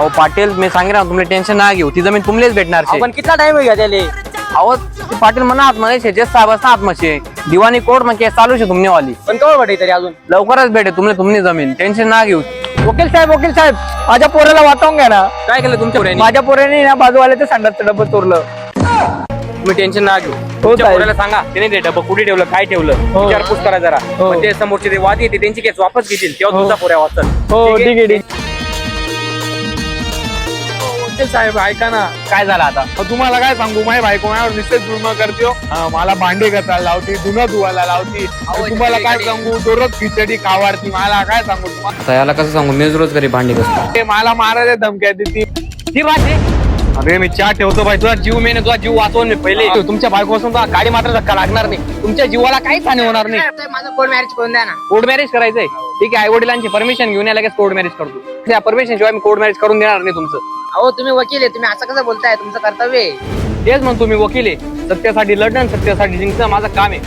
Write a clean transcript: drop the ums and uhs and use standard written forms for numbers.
अहो पाटील मी सांगेन ना तुम्ही टेन्शन ना घेऊ ती जमीन तुम्हालाच भेटणार शे. पण कितना टाइम होईल त्याले अहो ते पाटील म्हणा आतमध्ये शेजेस साहेब असता आतमध्ये दिवाणी कोर्ट मग केस चालू शे तुमने वाली पण कवर भेटे तरी अजून लवकरच भेटे तुमने जमीन टेन्शन ना घेऊ. वकील साहेब माझ्या पोराला वाटवून घ्या ना. काय केलं तुमच्या पोरांनी? माझ्या पोराने ना बाजूवाल्याचं संडासचं डब्बं चोरलं. तुम्ही टेन्शन ना घेऊ. तुमच्या साहेब. पोराला सांगा त्याने ते डब्बं कुठे ठेवलं काय ठेवलं विचारपूस करा जरा. हो. मग ते समोरचे ते वादी येते त्यांची केस वापस घेतील तेव्हा हो. तुमचा पोऱ्या वाचल. हो ठीक आहे ठीक. साहेब ऐका ना, काय झालं आता? तुम्हाला काय सांगू, माझी बायको माझ्यावर निश्चित जुलमा करते हो. मला भांडे घासायला लावती, धुणं धुवायला लावती. तुम्हाला काय सांगू, दररोज खिचडी खावाडती. मला काय सांगू तुम्हाला, आता याला कसं सांगू मी रोज घरी भांडी कसं ते मला मारायला धमक्या देते. ती भाजी अरे मी चहा ठेवतो बाई, तुझा जीव मेने तुझा जीव वाचवून मी पहिले. तुमच्या बायको असून गाडी मात्र धक्का लागणार नाही. तुमच्या जीवाला काहीच हानी होणार नाही. माझं कोर्ट मॅरेज करून द्या ना. कोर्ट मॅरेज करायचंय ठीक आहे. आई वडिलांची परमिशन घेऊन या लगेच कोर्ट मॅरेज करतो. त्या परमिशन शिवाय मी कोर्ट मॅरेज करून देणार नाही तुमचं. अहो तुम्ही वकील आहे, तुम्ही असं कसं बोलताय? तुमचं कर्तव्य आहे. तेच म्हणतो मी वकील आहे. सत्यासाठी लढणं सत्यासाठी जिंकणं माझं काम आहे.